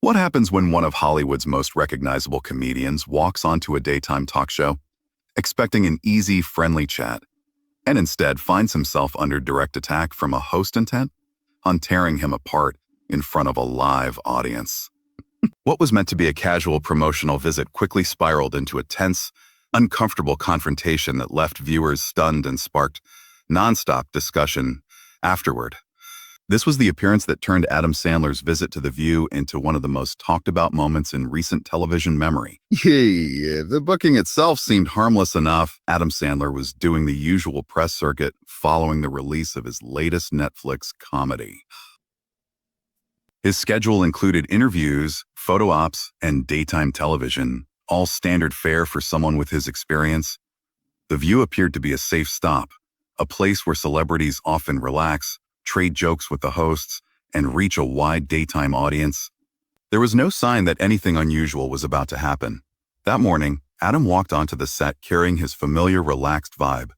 What happens when one of Hollywood's most recognizable comedians walks onto a daytime talk show, expecting an easy, friendly chat, and instead finds himself under direct attack from a host intent on tearing him apart in front of a live audience? What was meant to be a casual promotional visit quickly spiraled into a tense, uncomfortable confrontation that left viewers stunned and sparked nonstop discussion afterward. This was the appearance that turned Adam Sandler's visit to The View into one of the most talked about moments in recent television memory. Yeah, the booking itself seemed harmless enough. Adam Sandler was doing the usual press circuit following the release of his latest Netflix comedy. His schedule included interviews, photo ops, and daytime television, all standard fare for someone with his experience. The View appeared to be a safe stop, a place where celebrities often relax, trade jokes with the hosts, and reach a wide daytime audience. There was no sign that anything unusual was about to happen. That morning, Adam walked onto the set carrying his familiar, relaxed vibe.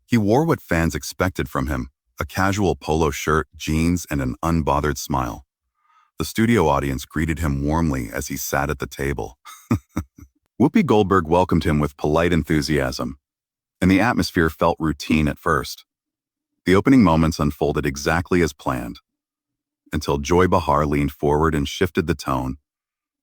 He wore what fans expected from him, a casual polo shirt, jeans, and an unbothered smile. The studio audience greeted him warmly as he sat at the table. Whoopi Goldberg welcomed him with polite enthusiasm, and the atmosphere felt routine at first. The opening moments unfolded exactly as planned, until Joy Behar leaned forward and shifted the tone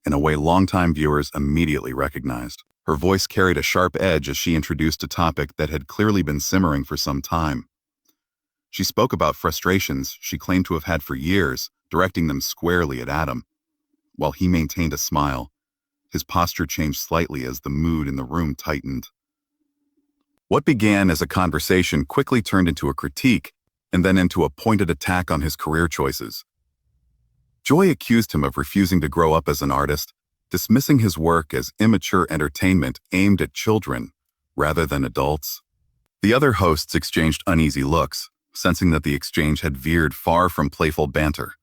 in a way longtime viewers immediately recognized. Her voice carried a sharp edge as she introduced a topic that had clearly been simmering for some time. She spoke about frustrations she claimed to have had for years, directing them squarely at Adam. While he maintained a smile, his posture changed slightly as the mood in the room tightened. What began as a conversation quickly turned into a critique and then into a pointed attack on his career choices. Joy accused him of refusing to grow up as an artist, dismissing his work as immature entertainment aimed at children rather than adults. The other hosts exchanged uneasy looks, sensing that the exchange had veered far from playful banter.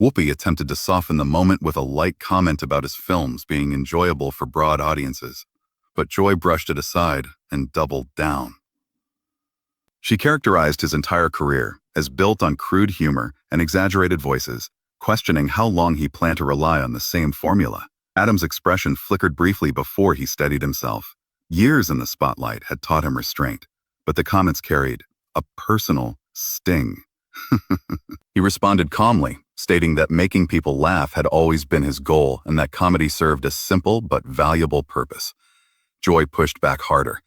Whoopi attempted to soften the moment with a light comment about his films being enjoyable for broad audiences, but Joy brushed it aside and doubled down. She characterized his entire career as built on crude humor and exaggerated voices, questioning how long he planned to rely on the same formula. Adam's expression flickered briefly before he steadied himself. Years in the spotlight had taught him restraint, but the comments carried a personal sting. He responded calmly, stating that making people laugh had always been his goal and that comedy served a simple but valuable purpose. Joy pushed back harder,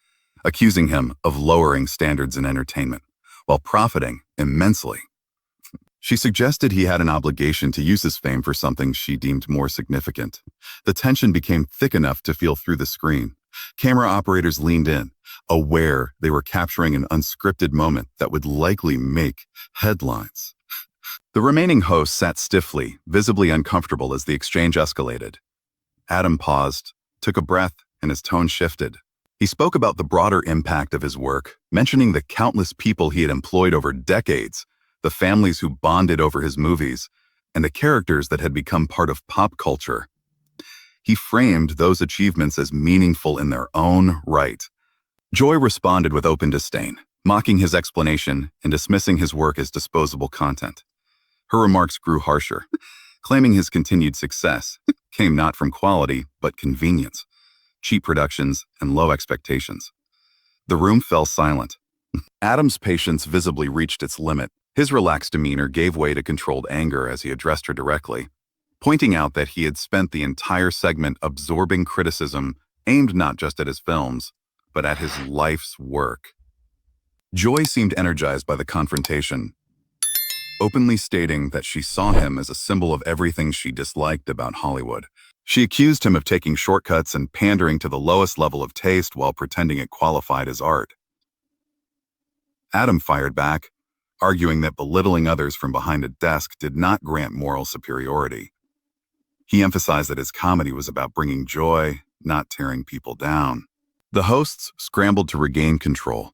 accusing him of lowering standards in entertainment, while profiting immensely. She suggested he had an obligation to use his fame for something she deemed more significant. The tension became thick enough to feel through the screen. Camera operators leaned in, aware they were capturing an unscripted moment that would likely make headlines. The remaining hosts sat stiffly, visibly uncomfortable as the exchange escalated. Adam paused, took a breath, and his tone shifted. He spoke about the broader impact of his work, mentioning the countless people he had employed over decades, the families who bonded over his movies, and the characters that had become part of pop culture. He framed those achievements as meaningful in their own right. Joy responded with open disdain, mocking his explanation and dismissing his work as disposable content. Her remarks grew harsher, claiming his continued success came not from quality, but convenience, cheap productions, and low expectations. The room fell silent. Adam's patience visibly reached its limit. His relaxed demeanor gave way to controlled anger as he addressed her directly, pointing out that he had spent the entire segment absorbing criticism aimed not just at his films, but at his life's work. Joy seemed energized by the confrontation, openly stating that she saw him as a symbol of everything she disliked about Hollywood. She accused him of taking shortcuts and pandering to the lowest level of taste while pretending it qualified as art. Adam fired back, arguing that belittling others from behind a desk did not grant moral superiority. He emphasized that his comedy was about bringing joy, not tearing people down. The hosts scrambled to regain control.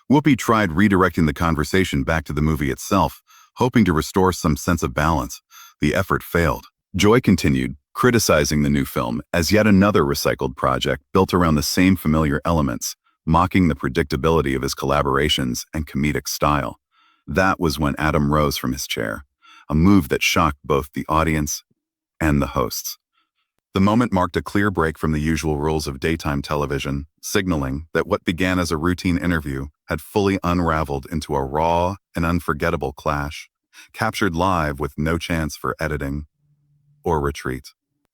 Whoopi tried redirecting the conversation back to the movie itself, hoping to restore some sense of balance. The effort failed. Joy continued, criticizing the new film as yet another recycled project built around the same familiar elements, mocking the predictability of his collaborations and comedic style. That was when Adam rose from his chair, a move that shocked both the audience and the hosts. The moment marked a clear break from the usual rules of daytime television, signaling that what began as a routine interview had fully unraveled into a raw and unforgettable clash, captured live with no chance for editing or retreat.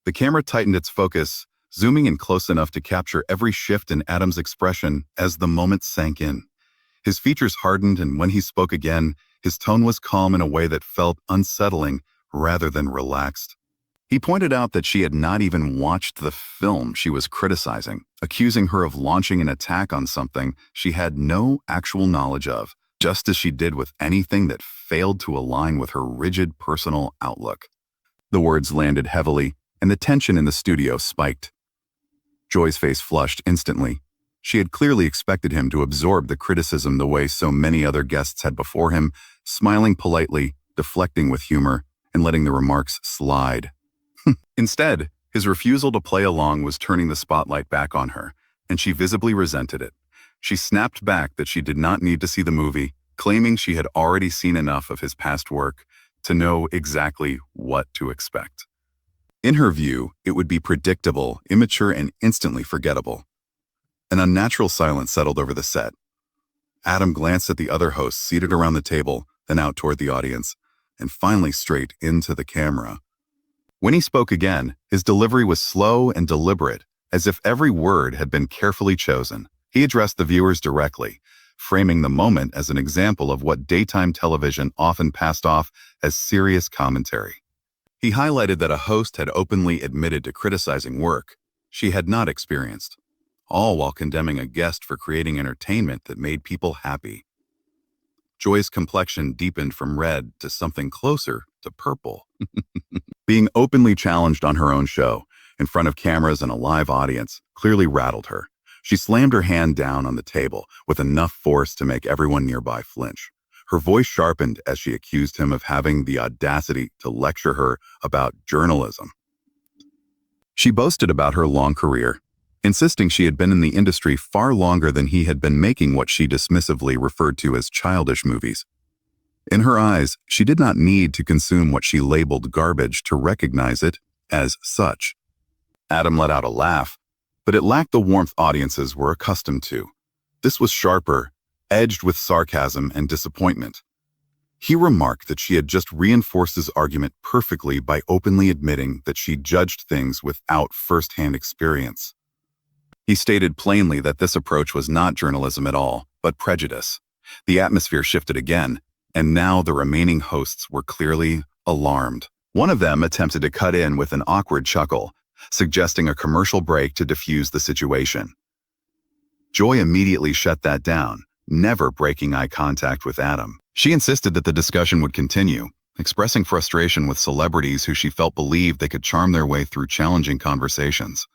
The camera tightened its focus, zooming in close enough to capture every shift in Adam's expression as the moment sank in. His features hardened, and when he spoke again, his tone was calm in a way that felt unsettling rather than relaxed. He pointed out that she had not even watched the film she was criticizing, accusing her of launching an attack on something she had no actual knowledge of, just as she did with anything that failed to align with her rigid personal outlook. The words landed heavily, and the tension in the studio spiked. Joy's face flushed instantly. She had clearly expected him to absorb the criticism the way so many other guests had before him, smiling politely, deflecting with humor, and letting the remarks slide. Instead, his refusal to play along was turning the spotlight back on her, and she visibly resented it. She snapped back that she did not need to see the movie, claiming she had already seen enough of his past work to know exactly what to expect. In her view, it would be predictable, immature, and instantly forgettable. An unnatural silence settled over the set. Adam glanced at the other hosts seated around the table, then out toward the audience, and finally straight into the camera. When he spoke again, his delivery was slow and deliberate, as if every word had been carefully chosen. He addressed the viewers directly, framing the moment as an example of what daytime television often passed off as serious commentary. He highlighted that a host had openly admitted to criticizing work she had not experienced, all while condemning a guest for creating entertainment that made people happy. Joy's complexion deepened from red to something closer to purple. Being openly challenged on her own show, in front of cameras and a live audience, clearly rattled her. She slammed her hand down on the table with enough force to make everyone nearby flinch. Her voice sharpened as she accused him of having the audacity to lecture her about journalism. She boasted about her long career, insisting she had been in the industry far longer than he had been making what she dismissively referred to as childish movies. In her eyes, she did not need to consume what she labeled garbage to recognize it as such. Adam let out a laugh, but it lacked the warmth audiences were accustomed to. This was sharper, edged with sarcasm and disappointment. He remarked that she had just reinforced his argument perfectly by openly admitting that she judged things without first-hand experience. He stated plainly that this approach was not journalism at all, but prejudice. The atmosphere shifted again, and now the remaining hosts were clearly alarmed. One of them attempted to cut in with an awkward chuckle, suggesting a commercial break to diffuse the situation. Joy immediately shut that down, never breaking eye contact with Adam. She insisted that the discussion would continue, expressing frustration with celebrities who she felt believed they could charm their way through challenging conversations.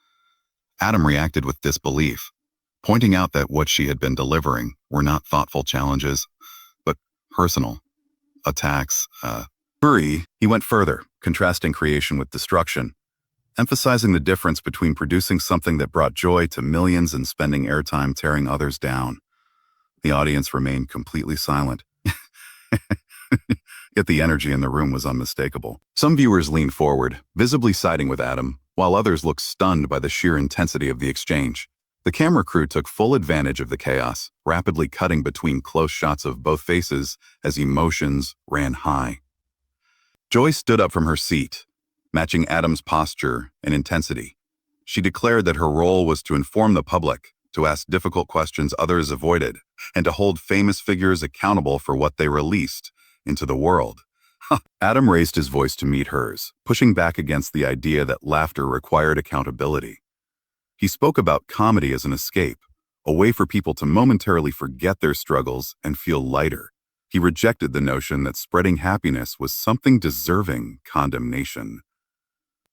Adam reacted with disbelief, pointing out that what she had been delivering were not thoughtful challenges, but personal attacks. He went further, contrasting creation with destruction, emphasizing the difference between producing something that brought joy to millions and spending airtime tearing others down. The audience remained completely silent, yet the energy in the room was unmistakable. Some viewers leaned forward, visibly siding with Adam, while others looked stunned by the sheer intensity of the exchange. The camera crew took full advantage of the chaos, rapidly cutting between close shots of both faces as emotions ran high. Joy stood up from her seat, matching Adam's posture and intensity. She declared that her role was to inform the public, to ask difficult questions others avoided, and to hold famous figures accountable for what they released into the world. Adam raised his voice to meet hers, pushing back against the idea that laughter required accountability. He spoke about comedy as an escape, a way for people to momentarily forget their struggles and feel lighter. He rejected the notion that spreading happiness was something deserving condemnation.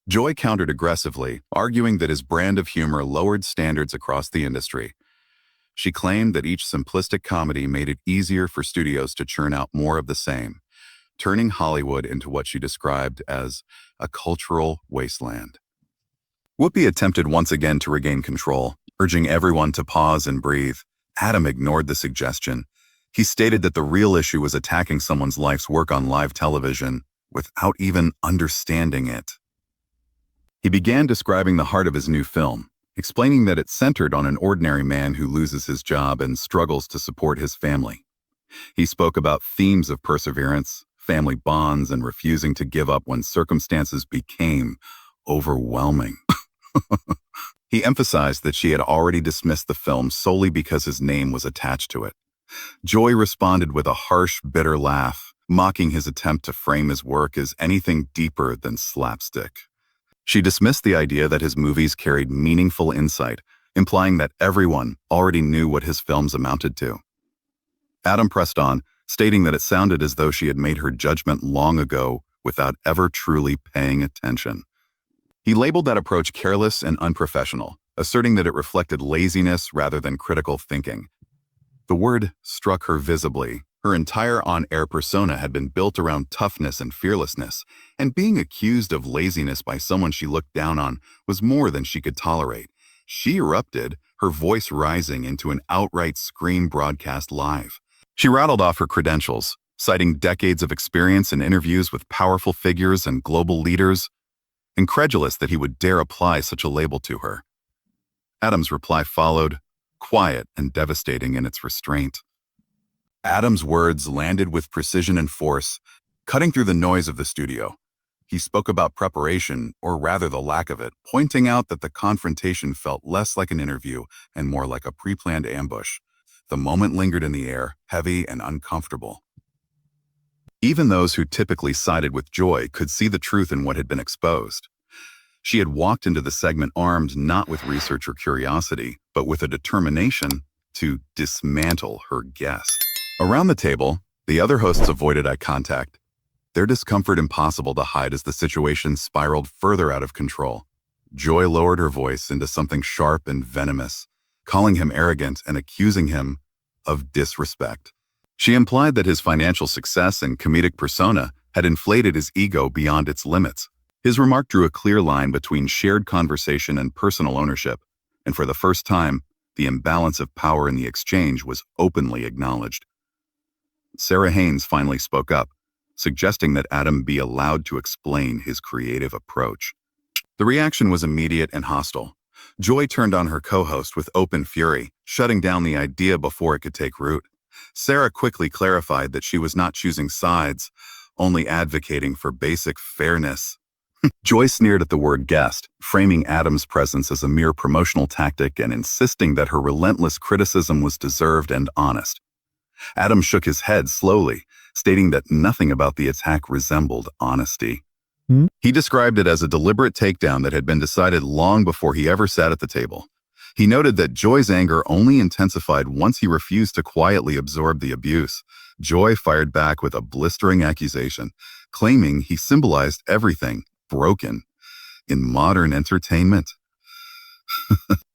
Joy countered aggressively, arguing that his brand of humor lowered standards across the industry. She claimed that each simplistic comedy made it easier for studios to churn out more of the same, turning Hollywood into what she described as a cultural wasteland. Whoopi attempted once again to regain control, urging everyone to pause and breathe. Adam ignored the suggestion. He stated that the real issue was attacking someone's life's work on live television without even understanding it. He began describing the heart of his new film, explaining that it centered on an ordinary man who loses his job and struggles to support his family. He spoke about themes of perseverance, family bonds, and refusing to give up when circumstances became overwhelming. He emphasized that she had already dismissed the film solely because his name was attached to it. Joy responded with a harsh, bitter laugh, mocking his attempt to frame his work as anything deeper than slapstick. She dismissed the idea that his movies carried meaningful insight, implying that everyone already knew what his films amounted to. Adam pressed on, stating that it sounded as though she had made her judgment long ago without ever truly paying attention. He labeled that approach careless and unprofessional, asserting that it reflected laziness rather than critical thinking. The word struck her visibly. Her entire on-air persona had been built around toughness and fearlessness, and being accused of laziness by someone she looked down on was more than she could tolerate. She erupted, her voice rising into an outright scream broadcast live. She rattled off her credentials, citing decades of experience in interviews with powerful figures and global leaders, incredulous that he would dare apply such a label to her. Adam's reply followed, quiet and devastating in its restraint. Adam's words landed with precision and force, cutting through the noise of the studio. He spoke about preparation, or rather the lack of it, pointing out that the confrontation felt less like an interview and more like a pre-planned ambush. The moment lingered in the air, heavy and uncomfortable. Even those who typically sided with Joy could see the truth in what had been exposed. She had walked into the segment armed not with research or curiosity, but with a determination to dismantle her guest. Around the table, the other hosts avoided eye contact, their discomfort impossible to hide as the situation spiraled further out of control. Joy lowered her voice into something sharp and venomous, calling him arrogant and accusing him of disrespect. She implied that his financial success and comedic persona had inflated his ego beyond its limits. His remark drew a clear line between shared conversation and personal ownership, and for the first time, the imbalance of power in the exchange was openly acknowledged. Sarah Haynes finally spoke up, suggesting that Adam be allowed to explain his creative approach. The reaction was immediate and hostile. Joy turned on her co-host with open fury, shutting down the idea before it could take root. Sarah quickly clarified that she was not choosing sides, only advocating for basic fairness. Joy sneered at the word guest, framing Adam's presence as a mere promotional tactic and insisting that her relentless criticism was deserved and honest. Adam shook his head slowly, stating that nothing about the attack resembled honesty. He described it as a deliberate takedown that had been decided long before he ever sat at the table. He noted that Joy's anger only intensified once he refused to quietly absorb the abuse. Joy fired back with a blistering accusation, claiming he symbolized everything broken in modern entertainment.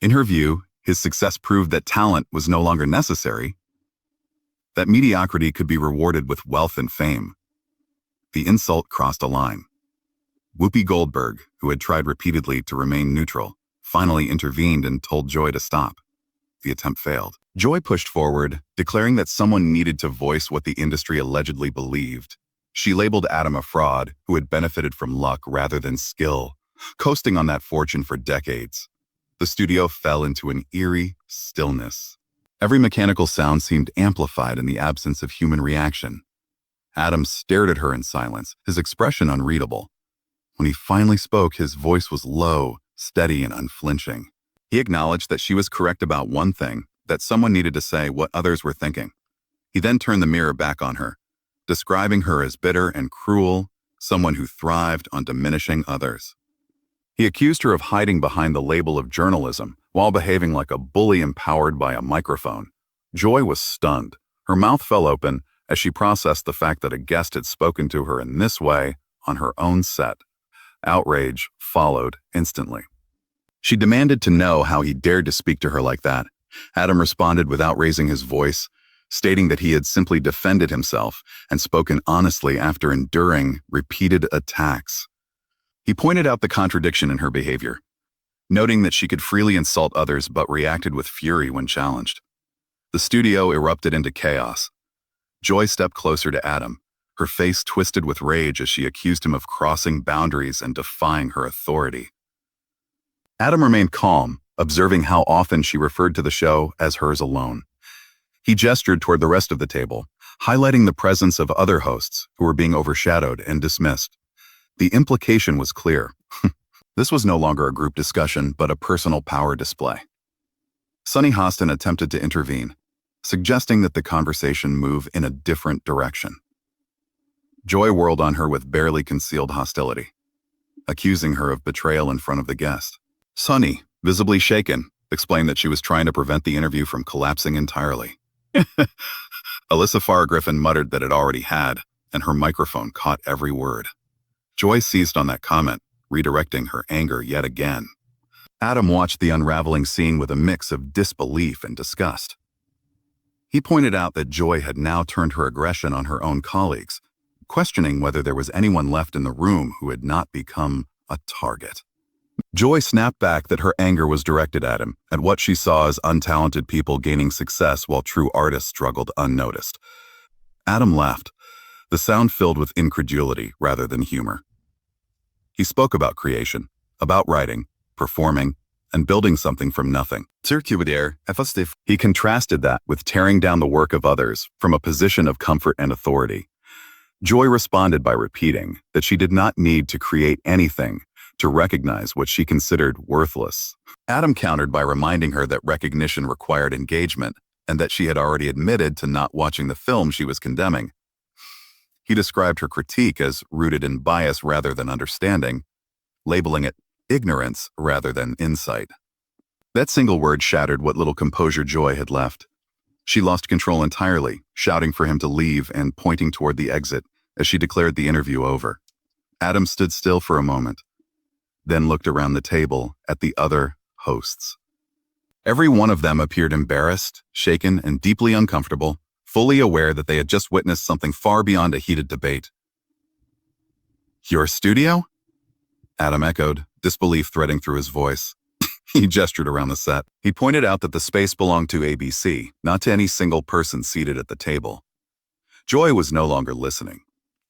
In her view, his success proved that talent was no longer necessary, that mediocrity could be rewarded with wealth and fame. The insult crossed a line. Whoopi Goldberg, who had tried repeatedly to remain neutral, finally intervened and told Joy to stop. The attempt failed. Joy pushed forward, declaring that someone needed to voice what the industry allegedly believed. She labeled Adam a fraud who had benefited from luck rather than skill, coasting on that fortune for decades. The studio fell into an eerie stillness. Every mechanical sound seemed amplified in the absence of human reaction. Adam stared at her in silence, his expression unreadable. When he finally spoke, his voice was low, steady, and unflinching. He acknowledged that she was correct about one thing, that someone needed to say what others were thinking. He then turned the mirror back on her, describing her as bitter and cruel, someone who thrived on diminishing others. He accused her of hiding behind the label of journalism while behaving like a bully empowered by a microphone. Joy was stunned. Her mouth fell open as she processed the fact that a guest had spoken to her in this way on her own set. Outrage followed instantly. She demanded to know how he dared to speak to her like that. Adam responded without raising his voice, stating that he had simply defended himself and spoken honestly after enduring repeated attacks. He pointed out the contradiction in her behavior, noting that she could freely insult others but reacted with fury when challenged. The studio erupted into chaos. Joy stepped closer to Adam, her face twisted with rage as she accused him of crossing boundaries and defying her authority. Adam remained calm, observing how often she referred to the show as hers alone. He gestured toward the rest of the table, highlighting the presence of other hosts who were being overshadowed and dismissed. The implication was clear. This was no longer a group discussion, but a personal power display. Sunny Hostin attempted to intervene, suggesting that the conversation move in a different direction. Joy whirled on her with barely concealed hostility, accusing her of betrayal in front of the guest. Sunny, visibly shaken, explained that she was trying to prevent the interview from collapsing entirely. Alyssa Farr-Griffin muttered that it already had, and her microphone caught every word. Joy seized on that comment, redirecting her anger yet again. Adam watched the unraveling scene with a mix of disbelief and disgust. He pointed out that Joy had now turned her aggression on her own colleagues, questioning whether there was anyone left in the room who had not become a target. Joy snapped back that her anger was directed at him, at what she saw as untalented people gaining success while true artists struggled unnoticed. Adam laughed, the sound filled with incredulity rather than humor. He spoke about creation, about writing, performing, and building something from nothing. He contrasted that with tearing down the work of others from a position of comfort and authority. Joy responded by repeating that she did not need to create anything to recognize what she considered worthless. Adam countered by reminding her that recognition required engagement and that she had already admitted to not watching the film she was condemning. He described her critique as rooted in bias rather than understanding, labeling it ignorance rather than insight. That single word shattered what little composure Joy had left. She lost control entirely, shouting for him to leave and pointing toward the exit as she declared the interview over. Adam stood still for a moment, then looked around the table at the other hosts. Every one of them appeared embarrassed, shaken, and deeply uncomfortable, fully aware that they had just witnessed something far beyond a heated debate. "Your studio?" Adam echoed, disbelief threading through his voice. He gestured around the set. He pointed out that the space belonged to ABC, not to any single person seated at the table. Joy was no longer listening.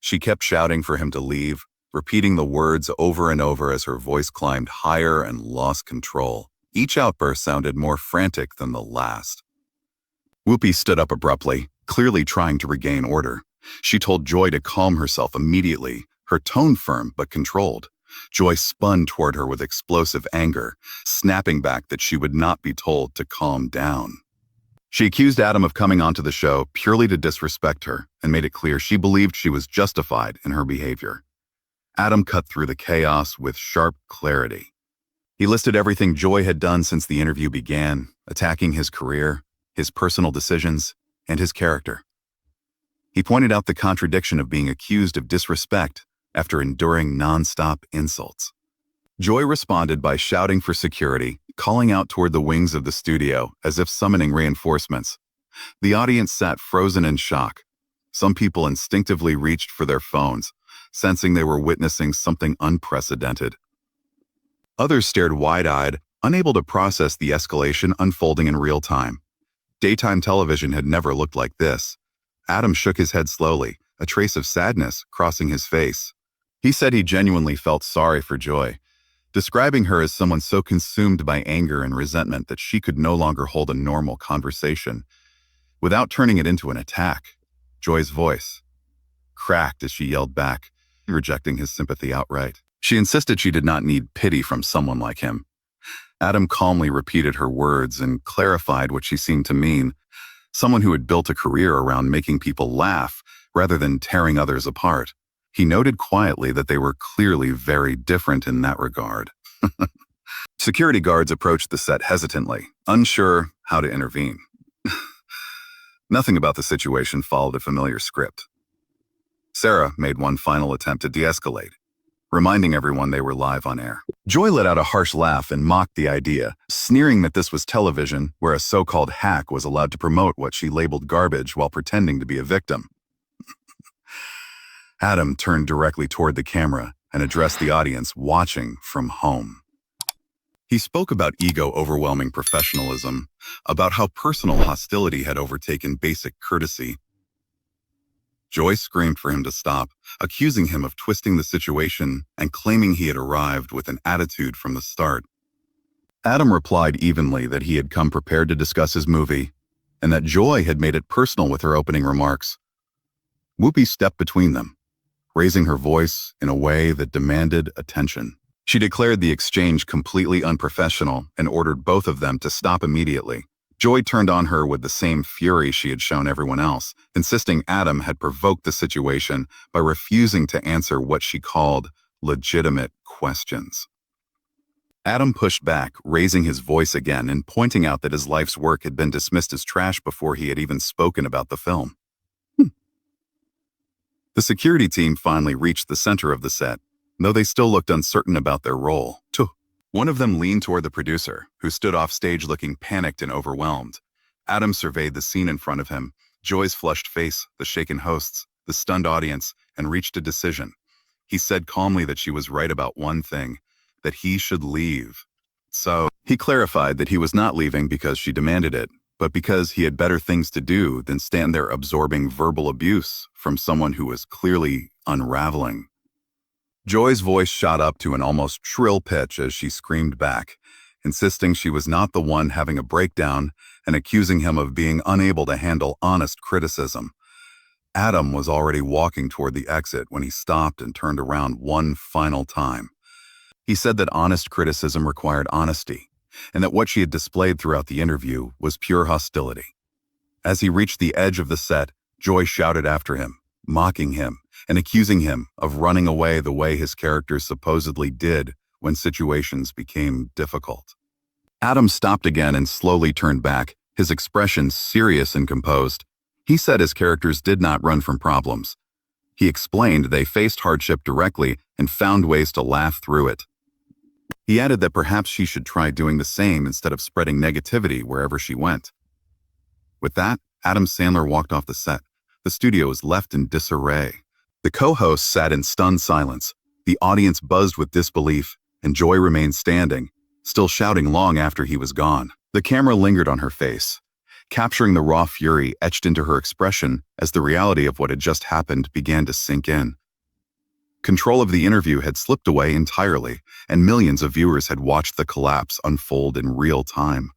She kept shouting for him to leave, repeating the words over and over as her voice climbed higher and lost control. Each outburst sounded more frantic than the last. Whoopi stood up abruptly, clearly trying to regain order. She told Joy to calm herself immediately, her tone firm but controlled. Joy spun toward her with explosive anger, snapping back that she would not be told to calm down. She accused Adam of coming onto the show purely to disrespect her and made it clear she believed she was justified in her behavior. Adam cut through the chaos with sharp clarity. He listed everything Joy had done since the interview began, attacking his career, his personal decisions, and his character. He pointed out the contradiction of being accused of disrespect after enduring non-stop insults. Joy responded by shouting for security, calling out toward the wings of the studio as if summoning reinforcements. The audience sat frozen in shock. Some people instinctively reached for their phones, sensing they were witnessing something unprecedented. Others stared wide-eyed, unable to process the escalation unfolding in real time. Daytime television had never looked like this. Adam shook his head slowly, a trace of sadness crossing his face. He said he genuinely felt sorry for Joy, describing her as someone so consumed by anger and resentment that she could no longer hold a normal conversation. Without turning it into an attack, Joy's voice cracked as she yelled back, rejecting his sympathy outright. She insisted she did not need pity from someone like him. Adam calmly repeated her words and clarified what she seemed to mean. Someone who had built a career around making people laugh rather than tearing others apart. He noted quietly that they were clearly very different in that regard. Security guards approached the set hesitantly, unsure how to intervene. Nothing about the situation followed a familiar script. Sarah made one final attempt to de-escalate, reminding everyone they were live on air. Joy let out a harsh laugh and mocked the idea, sneering that this was television where a so-called hack was allowed to promote what she labeled garbage while pretending to be a victim. Adam turned directly toward the camera and addressed the audience watching from home. He spoke about ego-overwhelming professionalism, about how personal hostility had overtaken basic courtesy. Joy screamed for him to stop, accusing him of twisting the situation and claiming he had arrived with an attitude from the start. Adam replied evenly that he had come prepared to discuss his movie, and that Joy had made it personal with her opening remarks. Whoopi stepped between them, raising her voice in a way that demanded attention. She declared the exchange completely unprofessional and ordered both of them to stop immediately. Joy turned on her with the same fury she had shown everyone else, insisting Adam had provoked the situation by refusing to answer what she called legitimate questions. Adam pushed back, raising his voice again and pointing out that his life's work had been dismissed as trash before he had even spoken about the film. The security team finally reached the center of the set, though they still looked uncertain about their role. One of them leaned toward the producer, who stood off stage looking panicked and overwhelmed. Adam surveyed the scene in front of him, Joy's flushed face, the shaken hosts, the stunned audience, and reached a decision. He said calmly that she was right about one thing, that he should leave. So, he clarified that he was not leaving because she demanded it, but because he had better things to do than stand there absorbing verbal abuse from someone who was clearly unraveling. Joy's voice shot up to an almost shrill pitch as she screamed back, insisting she was not the one having a breakdown and accusing him of being unable to handle honest criticism. Adam was already walking toward the exit when he stopped and turned around one final time. He said that honest criticism required honesty, and that what she had displayed throughout the interview was pure hostility. As he reached the edge of the set, Joy shouted after him, mocking him and accusing him of running away the way his characters supposedly did when situations became difficult. Adam stopped again and slowly turned back, his expression serious and composed. He said his characters did not run from problems. He explained they faced hardship directly and found ways to laugh through it. He added that perhaps she should try doing the same instead of spreading negativity wherever she went. With that, Adam Sandler walked off the set. The studio was left in disarray. The co-hosts sat in stunned silence. The audience buzzed with disbelief, and Joy remained standing, still shouting long after he was gone. The camera lingered on her face, capturing the raw fury etched into her expression as the reality of what had just happened began to sink in. Control of the interview had slipped away entirely, and millions of viewers had watched the collapse unfold in real time.